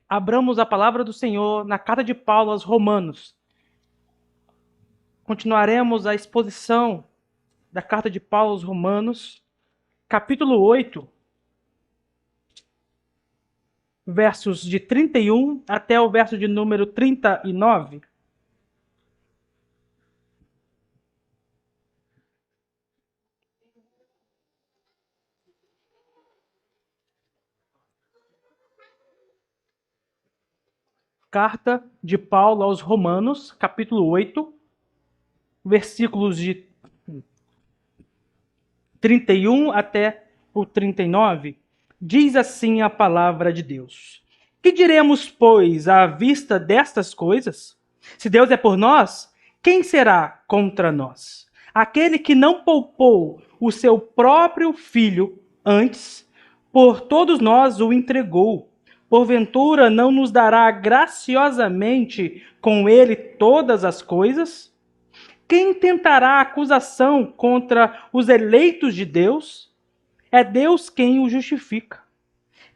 Abramos a palavra do Senhor na carta de Paulo aos Romanos. Continuaremos a exposição da carta de Paulo aos Romanos, capítulo 8, versos de 31 até o verso de número 39. Carta de Paulo aos Romanos, capítulo 8, versículos de 31 até o 39. Diz assim a palavra de Deus: Que diremos, pois, à vista destas coisas? Se Deus é por nós, quem será contra nós? Aquele que não poupou o seu próprio filho, antes, por todos nós o entregou. Porventura não nos dará graciosamente com ele todas as coisas? Quem tentará acusação contra os eleitos de Deus? É Deus quem os justifica.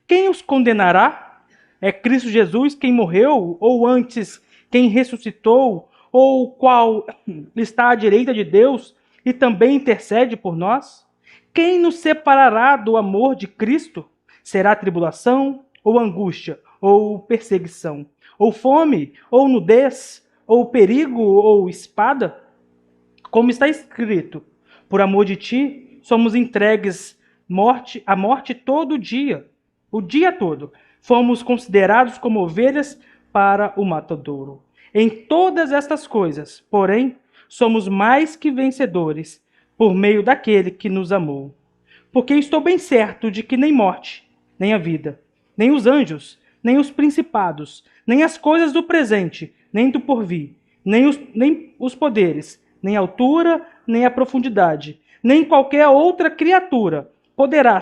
Quem os condenará? É Cristo Jesus quem morreu, ou antes quem ressuscitou, ou qual está à direita de Deus e também intercede por nós? Quem nos separará do amor de Cristo? Será tribulação, ou angústia, ou perseguição, ou fome, ou nudez, ou perigo, ou espada? Como está escrito, por amor de ti, somos entregues à morte todo dia, o dia todo. Fomos considerados como ovelhas para o matadouro. Em todas estas coisas, porém, somos mais que vencedores por meio daquele que nos amou. Porque estou bem certo de que nem morte, nem a vida, nem os anjos, nem os principados, nem as coisas do presente, nem do porvir, nem os poderes, nem a altura, nem a profundidade, nem qualquer outra criatura poderá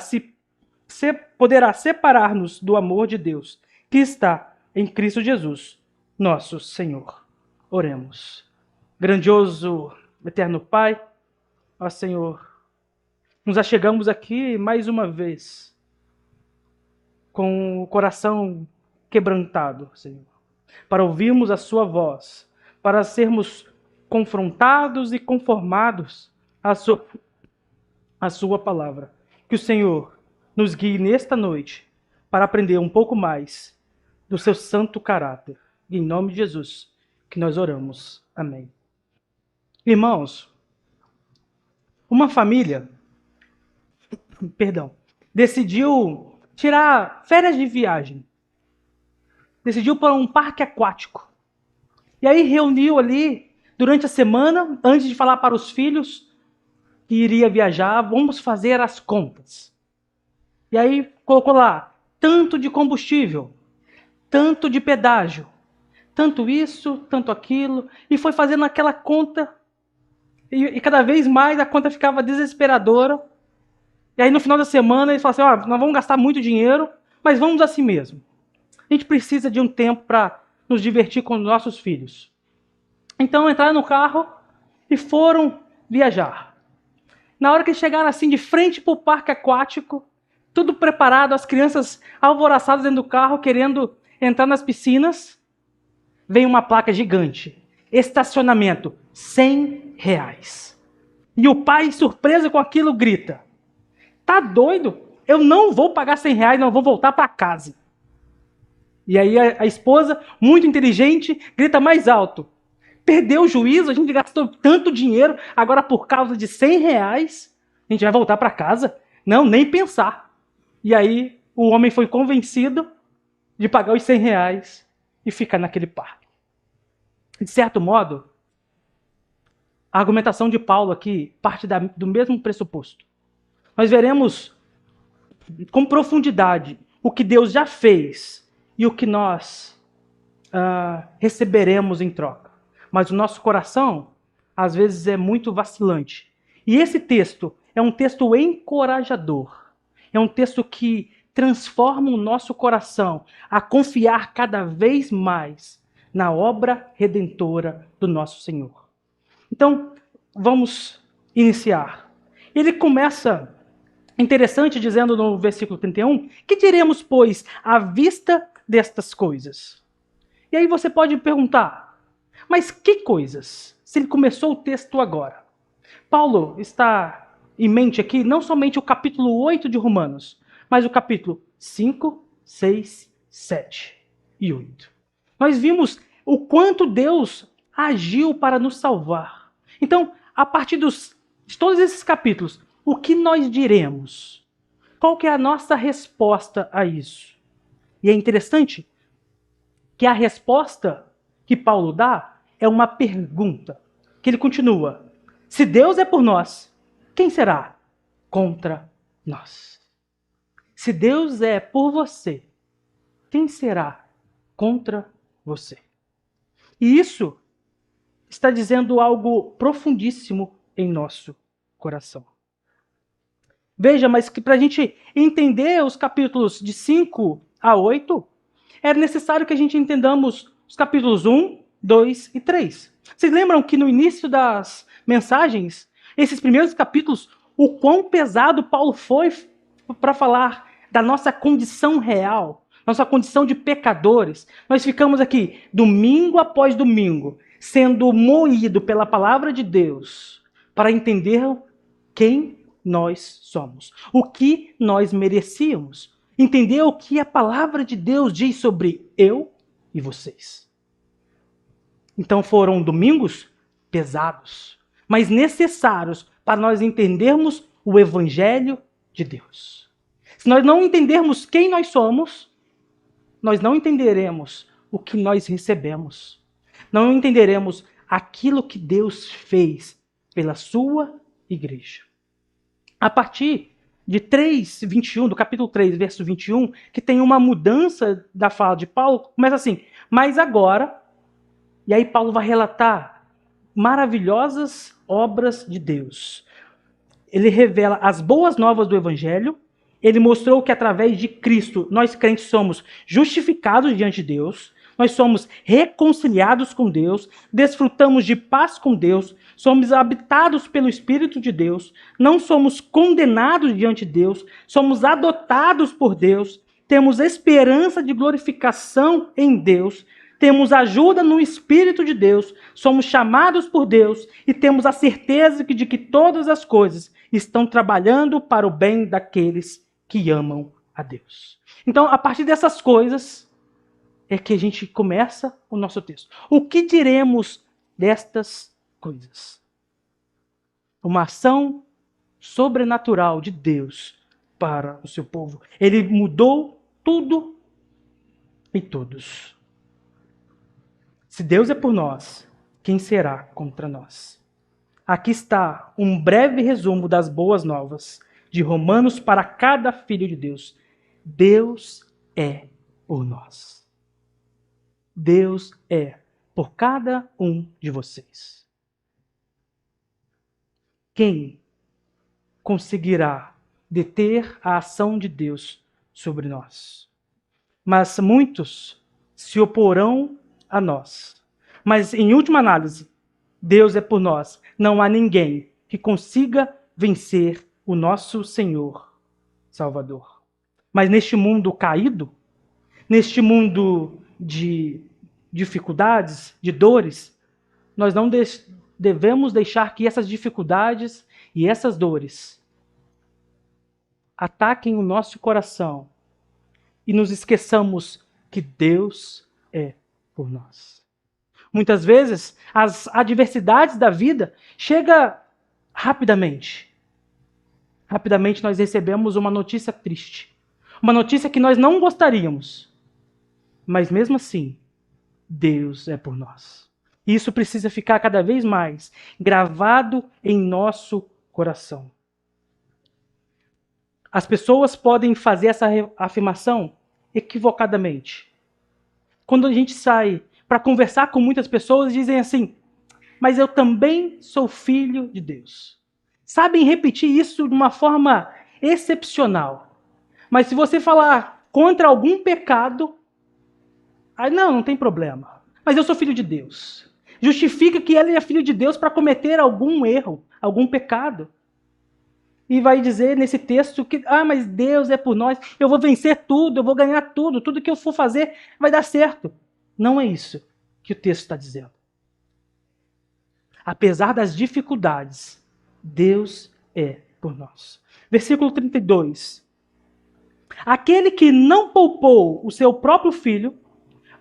separar-nos do amor de Deus, que está em Cristo Jesus, nosso Senhor. Oremos. Grandioso, eterno Pai, ó Senhor, nos achegamos aqui mais uma vez, com o coração quebrantado, Senhor, para ouvirmos a sua voz, para sermos confrontados e conformados à sua palavra. Que o Senhor nos guie nesta noite para aprender um pouco mais do seu santo caráter. E em nome de Jesus que nós oramos. Amém. Irmãos, uma família, decidiu tirar férias de viagem. Decidiu para um parque aquático. E aí reuniu ali, durante a semana, antes de falar para os filhos que iria viajar, vamos fazer as contas. E aí colocou lá, tanto de combustível, tanto de pedágio, tanto isso, tanto aquilo, e foi fazendo aquela conta, e cada vez mais a conta ficava desesperadora. E aí no final da semana eles falaram assim, nós vamos gastar muito dinheiro, mas vamos assim mesmo. A gente precisa de um tempo para nos divertir com nossos filhos. Então entraram no carro e foram viajar. Na hora que chegaram assim de frente para o parque aquático, tudo preparado, as crianças alvoroçadas dentro do carro, querendo entrar nas piscinas, vem uma placa gigante. Estacionamento, R$100. E o pai, surpreso com aquilo, grita, tá doido? Eu não vou pagar R$100, não vou voltar para casa. E aí a esposa, muito inteligente, grita mais alto. Perdeu o juízo, a gente gastou tanto dinheiro, agora por causa de R$100, a gente vai voltar para casa? Não, nem pensar. E aí o homem foi convencido de pagar os R$100 e ficar naquele parque. De certo modo, a argumentação de Paulo aqui parte do mesmo pressuposto. Nós veremos com profundidade o que Deus já fez e o que nós receberemos em troca. Mas o nosso coração, às vezes, é muito vacilante. E esse texto é um texto encorajador. É um texto que transforma o nosso coração a confiar cada vez mais na obra redentora do nosso Senhor. Então, vamos iniciar. Ele começa, interessante, dizendo no versículo 31, que diremos, pois, à vista destas coisas. E aí você pode perguntar, mas que coisas? Se ele começou o texto agora. Paulo está em mente aqui não somente o capítulo 8 de Romanos, mas o capítulo 5, 6, 7 e 8. Nós vimos o quanto Deus agiu para nos salvar. Então, a partir de todos esses capítulos, o que nós diremos? Qual que é a nossa resposta a isso? E é interessante que a resposta que Paulo dá é uma pergunta, que ele continua: se Deus é por nós, quem será contra nós? Se Deus é por você, quem será contra você? E isso está dizendo algo profundíssimo em nosso coração. Veja, mas que para a gente entender os capítulos de 5 a 8, é necessário que a gente entendamos os capítulos 1, 2 e 3. Vocês lembram que no início das mensagens, esses primeiros capítulos, o quão pesado Paulo foi para falar da nossa condição real, nossa condição de pecadores. Nós ficamos aqui domingo após domingo, sendo moído pela palavra de Deus para entender quem nós somos, o que nós merecíamos. Entender o que a palavra de Deus diz sobre eu e vocês. Então foram domingos pesados, mas necessários para nós entendermos o Evangelho de Deus. Se nós não entendermos quem nós somos, nós não entenderemos o que nós recebemos. Não entenderemos aquilo que Deus fez pela sua igreja. A partir de 3:21, do capítulo 3, verso 21, que tem uma mudança da fala de Paulo, começa assim: mas agora, e aí Paulo vai relatar maravilhosas obras de Deus. Ele revela as boas novas do Evangelho, ele mostrou que através de Cristo, nós crentes somos justificados diante de Deus, nós somos reconciliados com Deus, desfrutamos de paz com Deus, somos habitados pelo Espírito de Deus, não somos condenados diante de Deus, somos adotados por Deus, temos esperança de glorificação em Deus, temos ajuda no Espírito de Deus, somos chamados por Deus e temos a certeza de que todas as coisas estão trabalhando para o bem daqueles que amam a Deus. Então, a partir dessas coisas, é que a gente começa o nosso texto. O que diremos destas coisas? Uma ação sobrenatural de Deus para o seu povo. Ele mudou tudo e todos. Se Deus é por nós, quem será contra nós? Aqui está um breve resumo das boas novas de Romanos para cada filho de Deus. Deus é por nós. Deus é por cada um de vocês. Quem conseguirá deter a ação de Deus sobre nós? Mas muitos se oporão a nós. Mas, em última análise, Deus é por nós. Não há ninguém que consiga vencer o nosso Senhor Salvador. Mas neste mundo caído, neste mundo de dificuldades, de dores, nós não devemos deixar que essas dificuldades e essas dores ataquem o nosso coração e nos esqueçamos que Deus é por nós. Muitas vezes, as adversidades da vida chegam rapidamente. Rapidamente nós recebemos uma notícia triste. Uma notícia que nós não gostaríamos. Mas mesmo assim, Deus é por nós. Isso precisa ficar cada vez mais gravado em nosso coração. As pessoas podem fazer essa afirmação equivocadamente. Quando a gente sai para conversar com muitas pessoas, dizem assim: mas eu também sou filho de Deus. Sabem repetir isso de uma forma excepcional. Mas se você falar contra algum pecado, aí não tem problema. Mas eu sou filho de Deus. Justifica que ele é filho de Deus para cometer algum erro, algum pecado. e vai dizer nesse texto que, mas Deus é por nós, eu vou vencer tudo, eu vou ganhar tudo, tudo que eu for fazer vai dar certo. Não é isso que o texto está dizendo. Apesar das dificuldades, Deus é por nós. Versículo 32. Aquele que não poupou o seu próprio filho,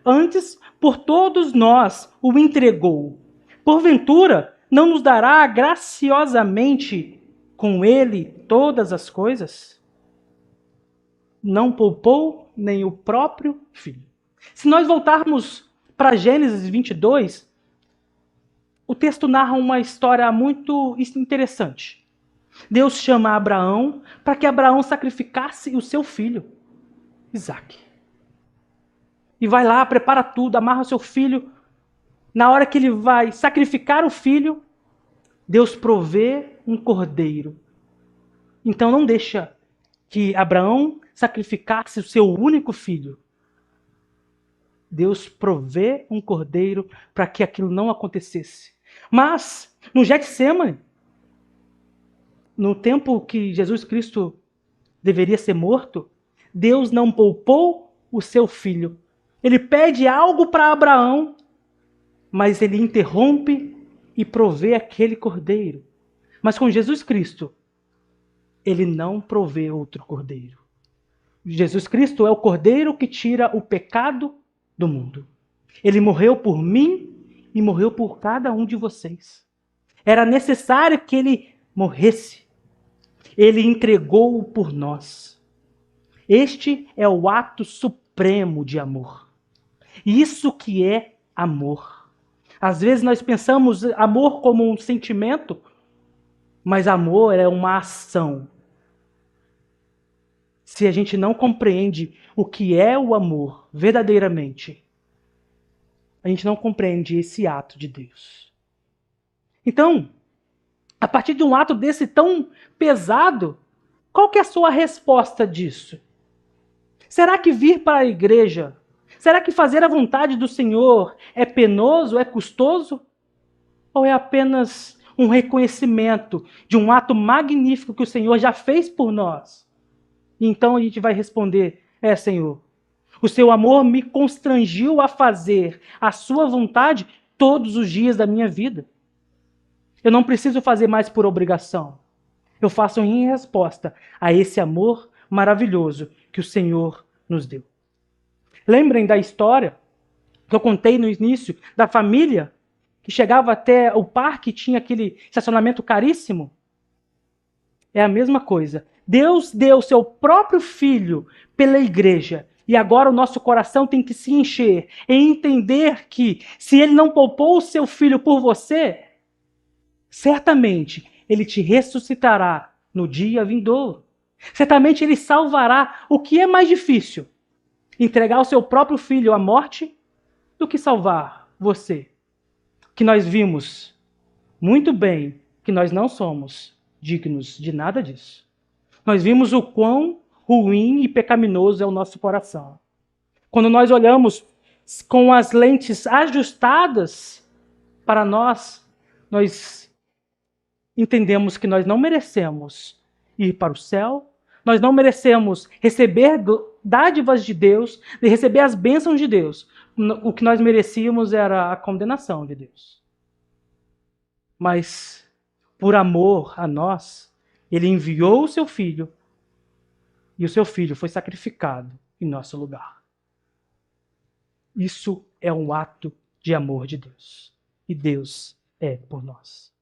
antes por todos nós o entregou. Porventura, não nos dará graciosamente com ele todas as coisas? Não poupou nem o próprio filho. Se nós voltarmos para Gênesis 22, o texto narra uma história muito interessante. Deus chama Abraão para que Abraão sacrificasse o seu filho, Isaque. E vai lá, prepara tudo, amarra o seu filho. Na hora que ele vai sacrificar o filho, Deus provê um cordeiro. Então não deixa que Abraão sacrificasse o seu único filho. Deus provê um cordeiro para que aquilo não acontecesse. Mas, no Getsêmani, no tempo que Jesus Cristo deveria ser morto, Deus não poupou o seu filho. Ele pede algo para Abraão, mas ele interrompe e provê aquele cordeiro. Mas com Jesus Cristo, ele não provê outro cordeiro. Jesus Cristo é o cordeiro que tira o pecado do mundo. Ele morreu por mim e morreu por cada um de vocês. Era necessário que ele morresse. Ele entregou-o por nós. Este é o ato supremo de amor. Isso que é amor. Às vezes nós pensamos amor como um sentimento, mas amor é uma ação. Se a gente não compreende o que é o amor verdadeiramente, a gente não compreende esse ato de Deus. Então, a partir de um ato desse tão pesado, qual que é a sua resposta disso? Será que vir para a igreja, será que fazer a vontade do Senhor é penoso, é custoso? Ou é apenas um reconhecimento de um ato magnífico que o Senhor já fez por nós? Então a gente vai responder, Senhor, o seu amor me constrangiu a fazer a sua vontade todos os dias da minha vida. Eu não preciso fazer mais por obrigação. Eu faço em resposta a esse amor maravilhoso que o Senhor nos deu. Lembrem da história que eu contei no início da família que chegava até o parque e tinha aquele estacionamento caríssimo? É a mesma coisa. Deus deu seu próprio filho pela igreja. E agora o nosso coração tem que se encher e entender que se ele não poupou o seu filho por você, certamente ele te ressuscitará no dia vindouro. Certamente ele salvará. O que é mais difícil? Entregar o seu próprio filho à morte do que salvar você? Que nós vimos muito bem que nós não somos dignos de nada disso. Nós vimos o quão ruim e pecaminoso é o nosso coração. Quando nós olhamos com as lentes ajustadas para nós entendemos que nós não merecemos ir para o céu, nós não merecemos receber dádivas de Deus, de receber as bênçãos de Deus. O que nós merecíamos era a condenação de Deus. Mas, por amor a nós, ele enviou o seu filho e o seu filho foi sacrificado em nosso lugar. Isso é um ato de amor de Deus. E Deus é por nós.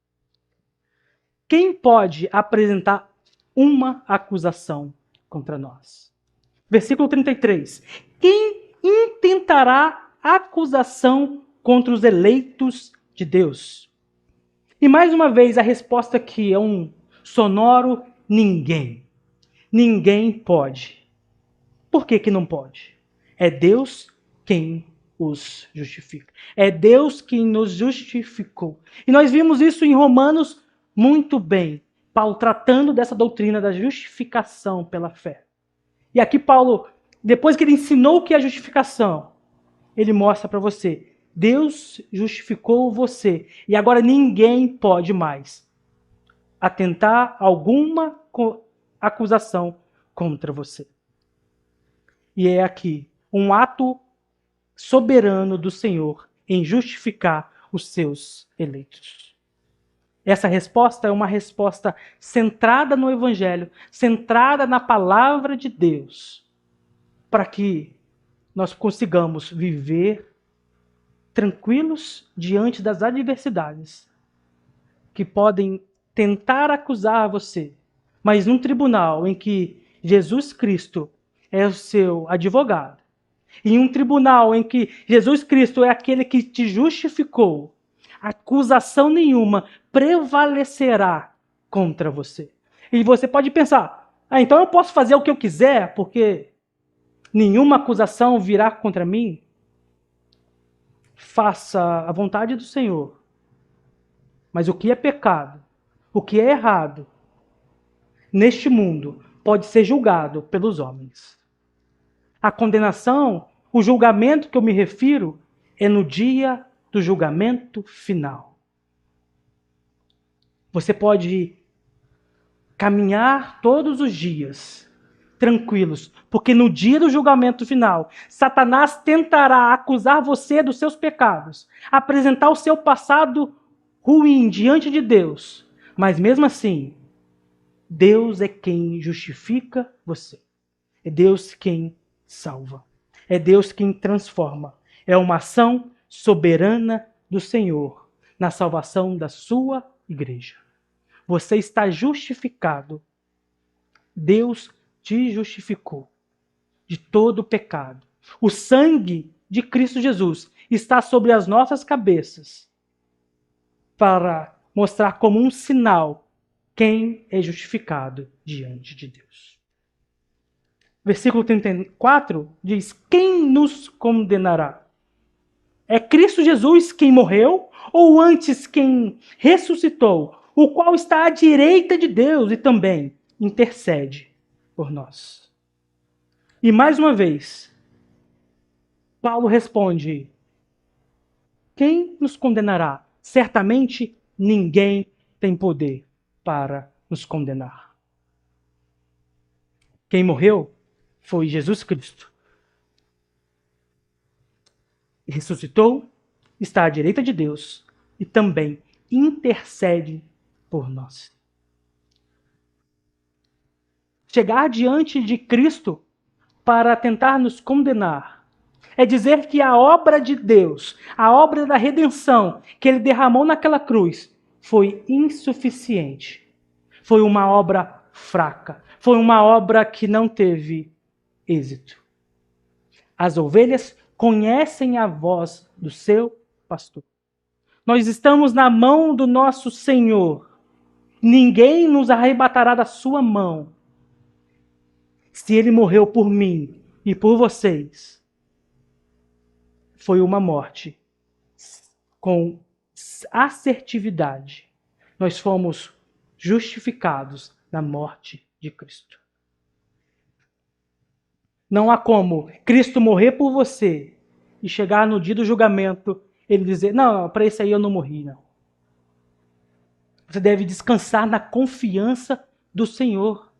Quem pode apresentar uma acusação contra nós? Versículo 33. Quem intentará acusação contra os eleitos de Deus? E mais uma vez a resposta aqui é um sonoro ninguém. Ninguém pode. Por que não pode? É Deus quem os justifica. É Deus quem nos justificou. E nós vimos isso em Romanos muito bem. Paulo tratando dessa doutrina da justificação pela fé. E aqui Paulo, depois que ele ensinou o que é justificação, ele mostra para você, Deus justificou você. E agora ninguém pode mais atentar alguma acusação contra você. E é aqui um ato soberano do Senhor em justificar os seus eleitos. Essa resposta é uma resposta centrada no Evangelho, centrada na palavra de Deus, para que nós consigamos viver tranquilos diante das adversidades que podem tentar acusar você, mas num tribunal em que Jesus Cristo é o seu advogado, em um tribunal em que Jesus Cristo é aquele que te justificou, acusação nenhuma prevalecerá contra você. E você pode pensar, então eu posso fazer o que eu quiser, porque nenhuma acusação virá contra mim? Faça a vontade do Senhor. Mas o que é pecado, o que é errado, neste mundo, pode ser julgado pelos homens. A condenação, o julgamento que eu me refiro, é no dia do julgamento final. Você pode caminhar todos os dias tranquilos, porque no dia do julgamento final, Satanás tentará acusar você dos seus pecados, apresentar o seu passado ruim diante de Deus, mas mesmo assim, Deus é quem justifica você. É Deus quem salva. É Deus quem transforma. É uma ação soberana do Senhor na salvação da sua igreja. Você está justificado. Deus te justificou de todo o pecado. O sangue de Cristo Jesus está sobre as nossas cabeças para mostrar como um sinal quem é justificado diante de Deus. Versículo 34 diz: quem nos condenará? É Cristo Jesus quem morreu, ou antes quem ressuscitou, o qual está à direita de Deus e também intercede por nós. E mais uma vez, Paulo responde: quem nos condenará? Certamente ninguém tem poder para nos condenar. Quem morreu foi Jesus Cristo. Ressuscitou, está à direita de Deus e também intercede por nós. Chegar diante de Cristo para tentar nos condenar é dizer que a obra de Deus, a obra da redenção que Ele derramou naquela cruz foi insuficiente. Foi uma obra fraca. Foi uma obra que não teve êxito. As ovelhas conhecem a voz do seu pastor. Nós estamos na mão do nosso Senhor. Ninguém nos arrebatará da sua mão. Se Ele morreu por mim e por vocês, foi uma morte com assertividade. Nós fomos justificados na morte de Cristo. Não há como Cristo morrer por você e chegar no dia do julgamento Ele dizer, não, para esse aí eu não morri, não. Você deve descansar na confiança do Senhor.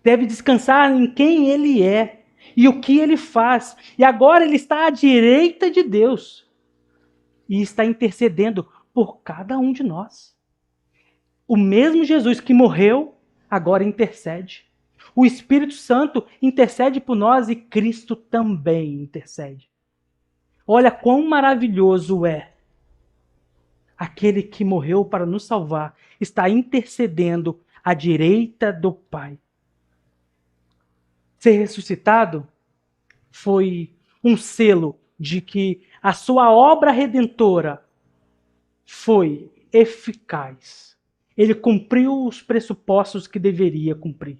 Deve descansar em quem Ele é e o que Ele faz. E agora Ele está à direita de Deus e está intercedendo por cada um de nós. O mesmo Jesus que morreu, agora intercede. O Espírito Santo intercede por nós e Cristo também intercede. Olha quão maravilhoso é. Aquele que morreu para nos salvar está intercedendo à direita do Pai. Ser ressuscitado foi um selo de que a sua obra redentora foi eficaz. Ele cumpriu os pressupostos que deveria cumprir.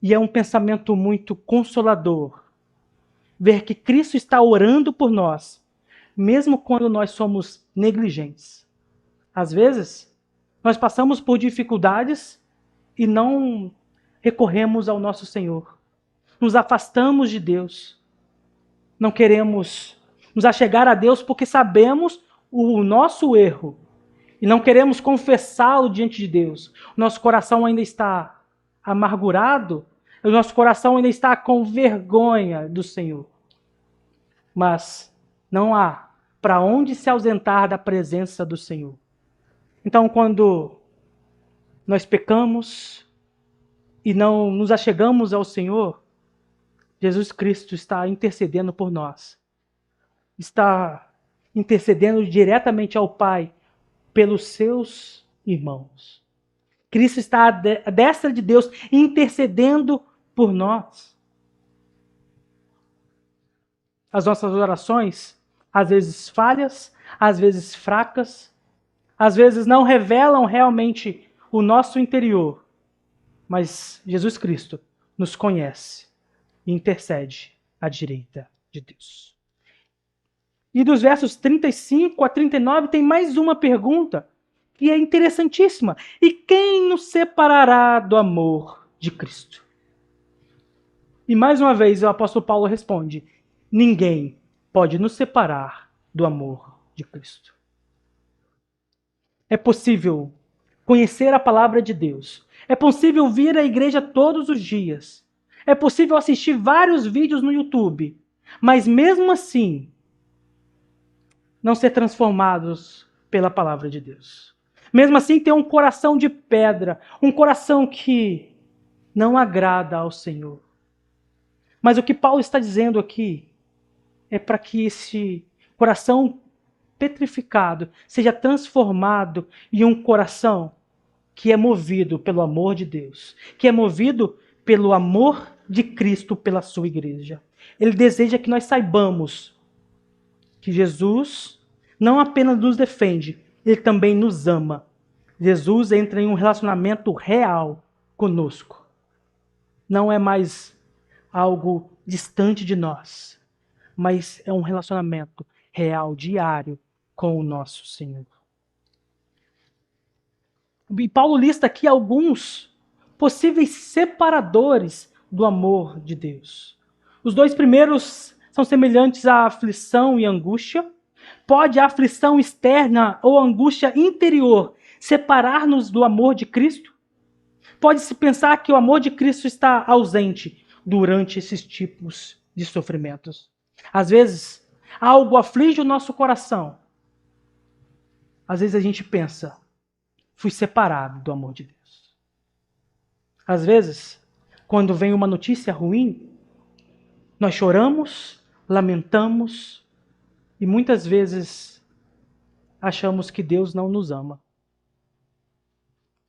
E é um pensamento muito consolador ver que Cristo está orando por nós, mesmo quando nós somos negligentes. Às vezes, nós passamos por dificuldades e não recorremos ao nosso Senhor. Nos afastamos de Deus. Não queremos nos achegar a Deus porque sabemos o nosso erro e não queremos confessá-lo diante de Deus, o nosso coração ainda está amargurado, o nosso coração ainda está com vergonha do Senhor. Mas não há para onde se ausentar da presença do Senhor. Então, quando nós pecamos e não nos achegamos ao Senhor, Jesus Cristo está intercedendo por nós. Está intercedendo diretamente ao Pai pelos seus irmãos. Cristo está à destra de Deus intercedendo por nós. As nossas orações, às vezes falhas, às vezes fracas, às vezes não revelam realmente o nosso interior, mas Jesus Cristo nos conhece e intercede à direita de Deus. E dos versos 35 a 39 tem mais uma pergunta que é interessantíssima. E quem nos separará do amor de Cristo? E mais uma vez o apóstolo Paulo responde: ninguém pode nos separar do amor de Cristo. É possível conhecer a palavra de Deus. É possível vir à igreja todos os dias. É possível assistir vários vídeos no YouTube. Mas mesmo assim, não ser transformados pela palavra de Deus. Mesmo assim, ter um coração de pedra. Um coração que não agrada ao Senhor. Mas o que Paulo está dizendo aqui é para que esse coração petrificado seja transformado em um coração que é movido pelo amor de Deus, que é movido pelo amor de Cristo pela sua igreja. Ele deseja que nós saibamos que Jesus não apenas nos defende, ele também nos ama. Jesus entra em um relacionamento real conosco. Não é mais algo distante de nós, mas é um relacionamento real, diário, com o nosso Senhor. E Paulo lista aqui alguns possíveis separadores do amor de Deus. Os dois primeiros são semelhantes à aflição e angústia. Pode a aflição externa ou a angústia interior separar-nos do amor de Cristo? Pode-se pensar que o amor de Cristo está ausente durante esses tipos de sofrimentos. Às vezes, algo aflige o nosso coração. Às vezes a gente pensa: fui separado do amor de Deus. Às vezes, quando vem uma notícia ruim, nós choramos, lamentamos e muitas vezes achamos que Deus não nos ama.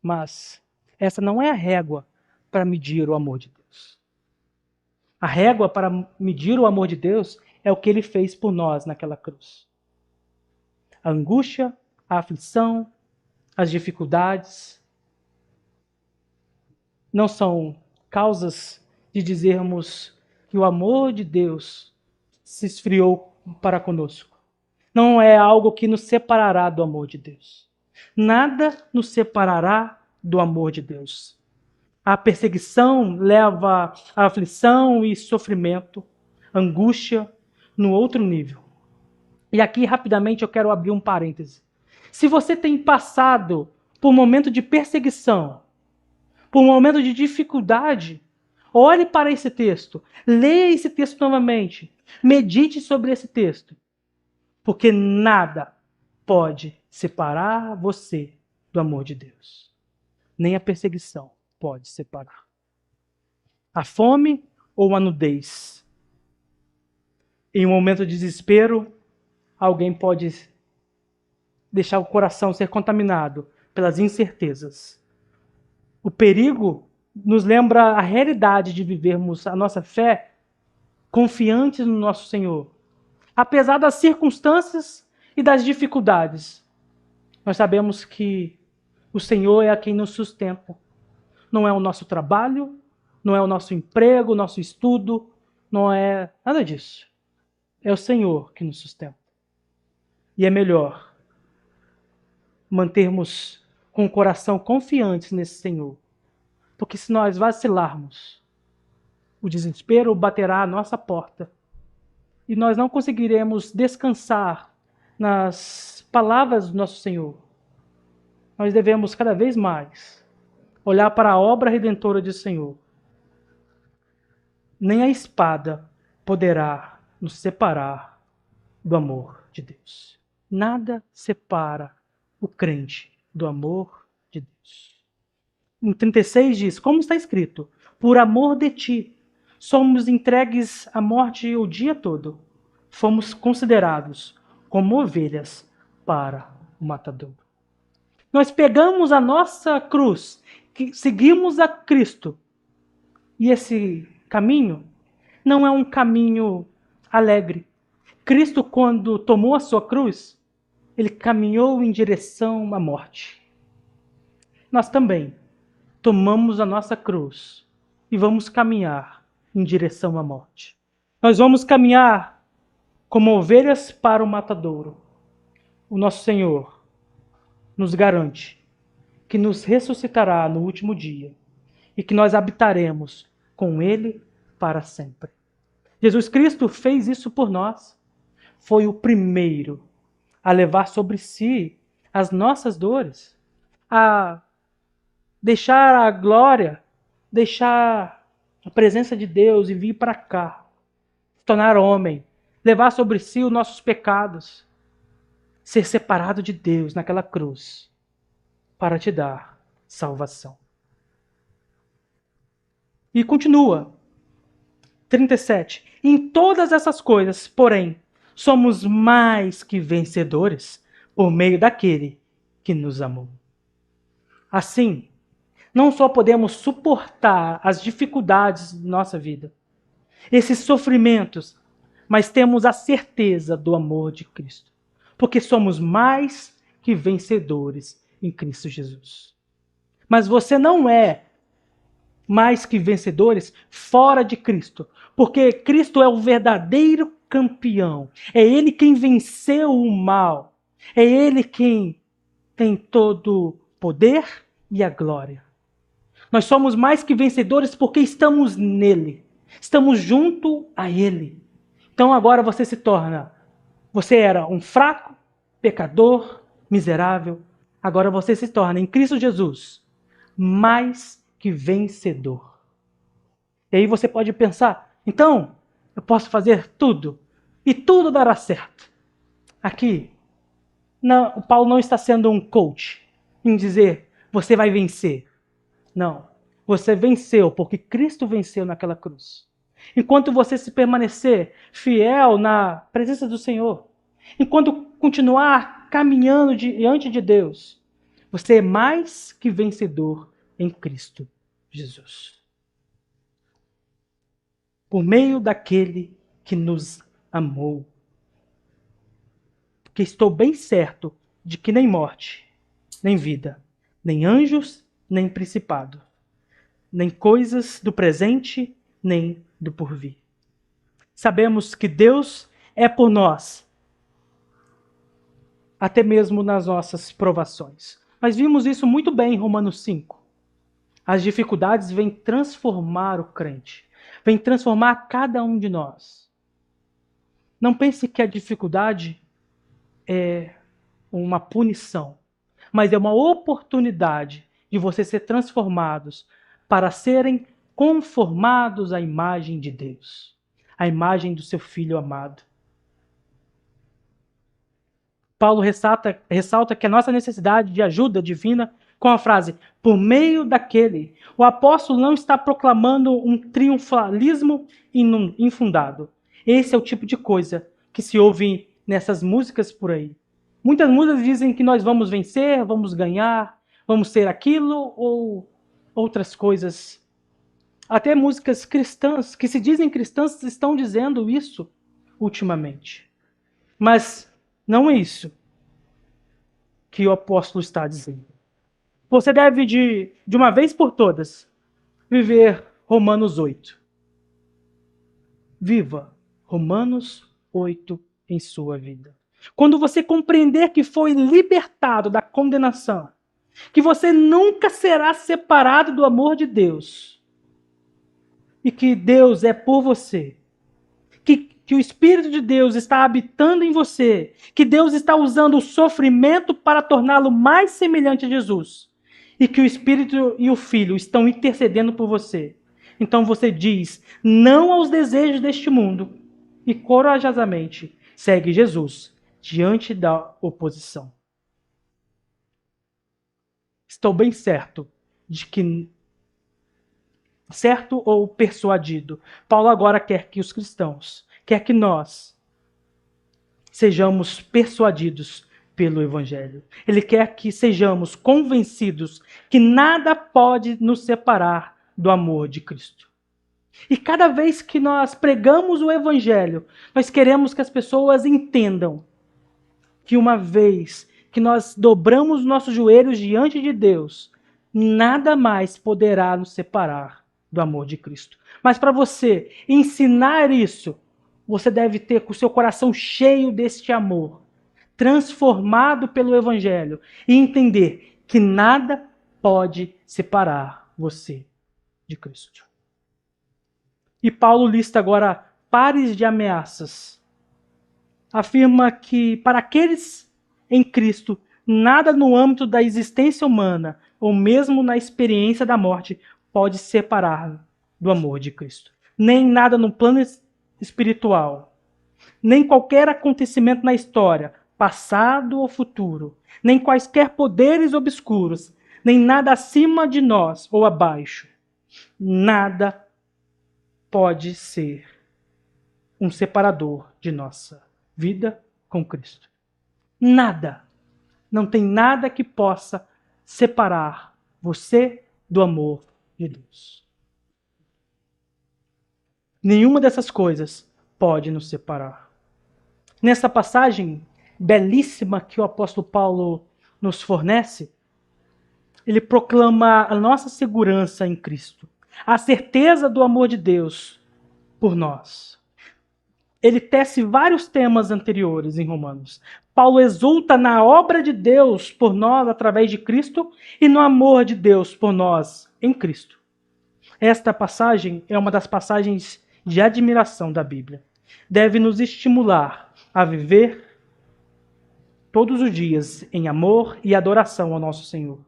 Mas essa não é a régua para medir o amor de Deus. A régua para medir o amor de Deus é o que Ele fez por nós naquela cruz. A angústia, a aflição, as dificuldades não são causas de dizermos que o amor de Deus se esfriou para conosco. Não é algo que nos separará do amor de Deus. Nada nos separará do amor de Deus. A perseguição leva a aflição e sofrimento, angústia, no outro nível. E aqui, rapidamente, eu quero abrir um parêntese. Se você tem passado por um momento de perseguição, por um momento de dificuldade, olhe para esse texto, leia esse texto novamente, medite sobre esse texto, porque nada pode separar você do amor de Deus. Nem a perseguição pode separar. A fome ou a nudez. Em um momento de desespero, alguém pode deixar o coração ser contaminado pelas incertezas. O perigo nos lembra a realidade de vivermos a nossa fé confiantes no nosso Senhor. Apesar das circunstâncias e das dificuldades, nós sabemos que o Senhor é a quem nos sustenta. Não é o nosso trabalho, não é o nosso emprego, o nosso estudo, não é nada disso. É o Senhor que nos sustenta. E é melhor mantermos com o coração confiantes nesse Senhor. Porque se nós vacilarmos, o desespero baterá à nossa porta e nós não conseguiremos descansar nas palavras do nosso Senhor. nós devemos cada vez mais olhar para a obra redentora do Senhor. Nem a espada poderá nos separar do amor de Deus. Nada separa o crente do amor de Deus. Em 36 diz, como está escrito, por amor de ti, somos entregues à morte o dia todo. Fomos considerados como ovelhas para o matador. Nós pegamos a nossa cruz, que seguimos a Cristo. E esse caminho não é um caminho alegre. Cristo, quando tomou a sua cruz, ele caminhou em direção à morte. Nós também tomamos a nossa cruz e vamos caminhar em direção à morte. Nós vamos caminhar como ovelhas para o matadouro. O nosso Senhor nos garante que nos ressuscitará no último dia e que nós habitaremos com Ele para sempre. Jesus Cristo fez isso por nós. Foi o primeiro a levar sobre si as nossas dores, a deixar a glória, deixar a presença de Deus e vir para cá, se tornar homem, levar sobre si os nossos pecados, ser separado de Deus naquela cruz, para te dar salvação. E continua, 37. Em todas essas coisas, porém, somos mais que vencedores por meio daquele que nos amou. Assim, não só podemos suportar as dificuldades de nossa vida, esses sofrimentos, mas temos a certeza do amor de Cristo, porque somos mais que vencedores em Cristo Jesus. Mas você não é mais que vencedores fora de Cristo, porque Cristo é o verdadeiro campeão. É Ele quem venceu o mal. É Ele quem tem todo o poder e a glória. Nós somos mais que vencedores porque estamos nele. Estamos junto a Ele. Então agora você era um fraco, pecador, miserável. Agora você se torna em Cristo Jesus mais que vencedor. E aí você pode pensar, então eu posso fazer tudo e tudo dará certo. Aqui, o Paulo não está sendo um coach em dizer você vai vencer. Não, você venceu porque Cristo venceu naquela cruz. Enquanto você se permanecer fiel na presença do Senhor, enquanto continuar caminhando diante de Deus, você é mais que vencedor em Cristo Jesus. Por meio daquele que nos amou. Porque estou bem certo de que nem morte, nem vida, nem anjos, nem principado, nem coisas do presente, nem do porvir. Sabemos que Deus é por nós, até mesmo nas nossas provações. Nós vimos isso muito bem em Romanos 5. As dificuldades vêm transformar o crente, vêm transformar cada um de nós. Não pense que a dificuldade é uma punição, mas é uma oportunidade de vocês ser transformados para serem conformados à imagem de Deus, à imagem do seu Filho amado. Paulo ressalta que a nossa necessidade de ajuda divina com a frase, por meio daquele. O apóstolo não está proclamando um triunfalismo infundado. Esse é o tipo de coisa que se ouve nessas músicas por aí. Muitas músicas dizem que nós vamos vencer, vamos ganhar, vamos ser aquilo ou outras coisas. Até músicas cristãs, que se dizem cristãs, estão dizendo isso ultimamente. Mas não é isso que o apóstolo está dizendo. Você deve, de uma vez por todas, viver Romanos 8. Viva Romanos 8 em sua vida. Quando você compreender que foi libertado da condenação, que você nunca será separado do amor de Deus, e que Deus é por você, que que o Espírito de Deus está habitando em você, que Deus está usando o sofrimento para torná-lo mais semelhante a Jesus, e que o Espírito e o Filho estão intercedendo por você, então você diz não aos desejos deste mundo e corajosamente segue Jesus diante da oposição. Estou bem certo de que, certo ou persuadido, Paulo agora quer que os cristãos, quer que nós sejamos persuadidos pelo Evangelho. Ele quer que sejamos convencidos que nada pode nos separar do amor de Cristo. E cada vez que nós pregamos o Evangelho, nós queremos que as pessoas entendam que uma vez que nós dobramos nossos joelhos diante de Deus, nada mais poderá nos separar do amor de Cristo. Mas para você ensinar isso, você deve ter com o seu coração cheio deste amor, transformado pelo Evangelho, e entender que nada pode separar você de Cristo. E Paulo lista agora pares de ameaças. Afirma que para aqueles em Cristo, nada no âmbito da existência humana, ou mesmo na experiência da morte, pode separar do amor de Cristo. Nem nada no plano espiritual, nem qualquer acontecimento na história, passado ou futuro, nem quaisquer poderes obscuros, nem nada acima de nós ou abaixo. Nada pode ser um separador de nossa vida com Cristo. Nada. Não tem nada que possa separar você do amor de Deus. Nenhuma dessas coisas pode nos separar. Nessa passagem belíssima que o apóstolo Paulo nos fornece, ele proclama a nossa segurança em Cristo, a certeza do amor de Deus por nós. Ele tece vários temas anteriores em Romanos. Paulo exulta na obra de Deus por nós através de Cristo e no amor de Deus por nós em Cristo. Esta passagem é uma das passagens de admiração da Bíblia. Deve nos estimular a viver todos os dias em amor e adoração ao nosso Senhor.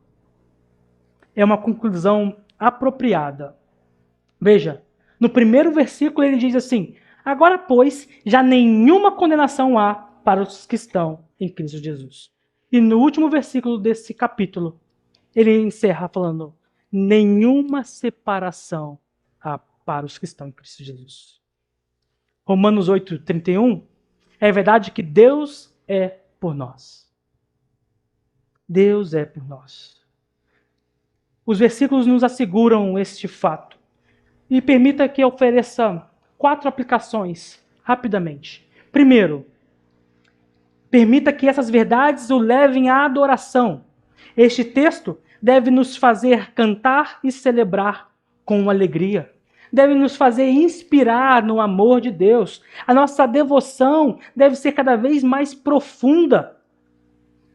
É uma conclusão apropriada. Veja, no primeiro versículo ele diz assim: agora, pois, já nenhuma condenação há para os que estão em Cristo Jesus. E no último versículo desse capítulo, ele encerra falando: nenhuma separação há para os que estão em Cristo Jesus. Romanos 8:31, é verdade que Deus é por nós. Deus é por nós. Os versículos nos asseguram este fato. E permita que eu ofereça 4 aplicações, rapidamente. Primeiro, permita que essas verdades o levem à adoração. Este texto deve nos fazer cantar e celebrar com alegria. Deve nos fazer inspirar no amor de Deus. A nossa devoção deve ser cada vez mais profunda.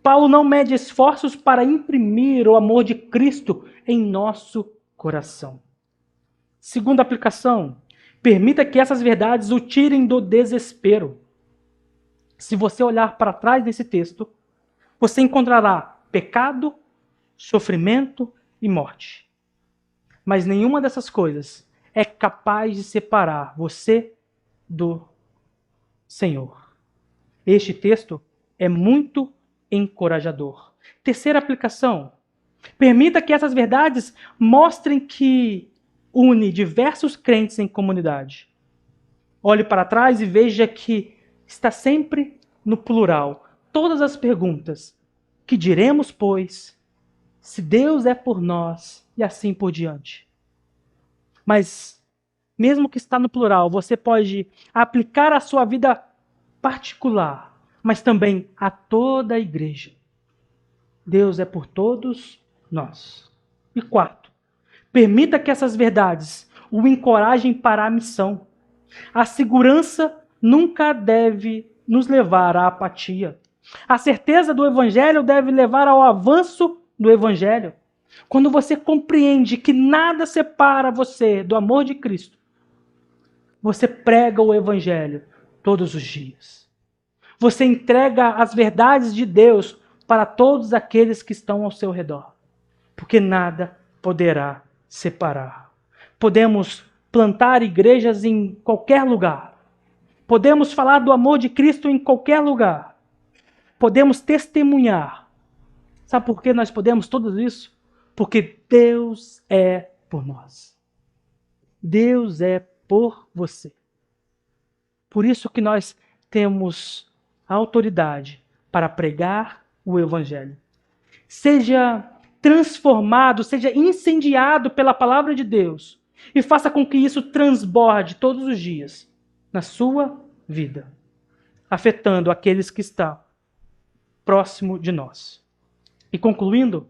Paulo não mede esforços para imprimir o amor de Cristo em nosso coração. Segunda aplicação, permita que essas verdades o tirem do desespero. Se você olhar para trás desse texto, você encontrará pecado, sofrimento e morte. Mas nenhuma dessas coisas é capaz de separar você do Senhor. Este texto é muito encorajador. Terceira aplicação, permita que essas verdades mostrem que une diversos crentes em comunidade. Olhe para trás e veja que está sempre no plural. Todas as perguntas. Que diremos, pois? Se Deus é por nós e assim por diante. Mas, mesmo que está no plural, você pode aplicar a sua vida particular, mas também a toda a igreja. Deus é por todos nós. E quarto, permita que essas verdades o encorajem para a missão. A segurança nunca deve nos levar à apatia. A certeza do Evangelho deve levar ao avanço do Evangelho. Quando você compreende que nada separa você do amor de Cristo, você prega o Evangelho todos os dias. Você entrega as verdades de Deus para todos aqueles que estão ao seu redor, porque nada poderá separar. Podemos plantar igrejas em qualquer lugar. Podemos falar do amor de Cristo em qualquer lugar. Podemos testemunhar. Sabe por que nós podemos tudo isso? Porque Deus é por nós. Deus é por você. Por isso que nós temos a autoridade para pregar o Evangelho. Seja transformado, seja incendiado pela palavra de Deus e faça com que isso transborde todos os dias na sua vida, afetando aqueles que estão próximo de nós. E concluindo,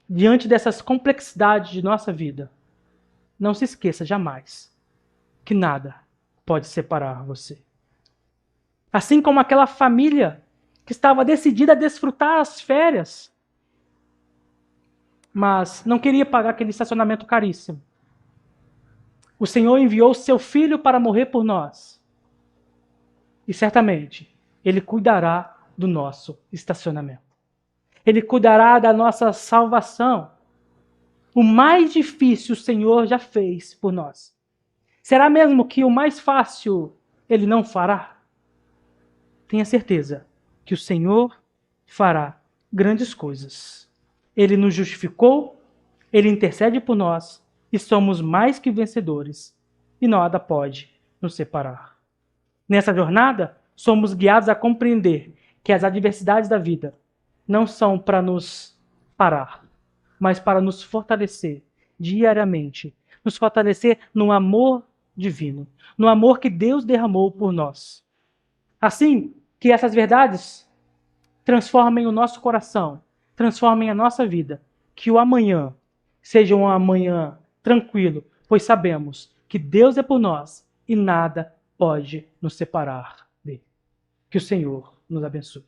diante dessas complexidades de nossa vida, não se esqueça jamais que nada pode separar você. Assim como aquela família que estava decidida a desfrutar as férias, mas não queria pagar aquele estacionamento caríssimo. O Senhor enviou seu Filho para morrer por nós. E certamente, Ele cuidará do nosso estacionamento. Ele cuidará da nossa salvação. O mais difícil o Senhor já fez por nós. Será mesmo que o mais fácil Ele não fará? Tenha certeza que o Senhor fará grandes coisas. Ele nos justificou, Ele intercede por nós e somos mais que vencedores. E nada pode nos separar. Nessa jornada, somos guiados a compreender que as adversidades da vida não são para nos parar, mas para nos fortalecer diariamente, nos fortalecer no amor divino, no amor que Deus derramou por nós. Assim, que essas verdades transformem o nosso coração, transformem a nossa vida, que o amanhã seja um amanhã tranquilo, pois sabemos que Deus é por nós e nada pode nos separar dele. Que o Senhor nos abençoe.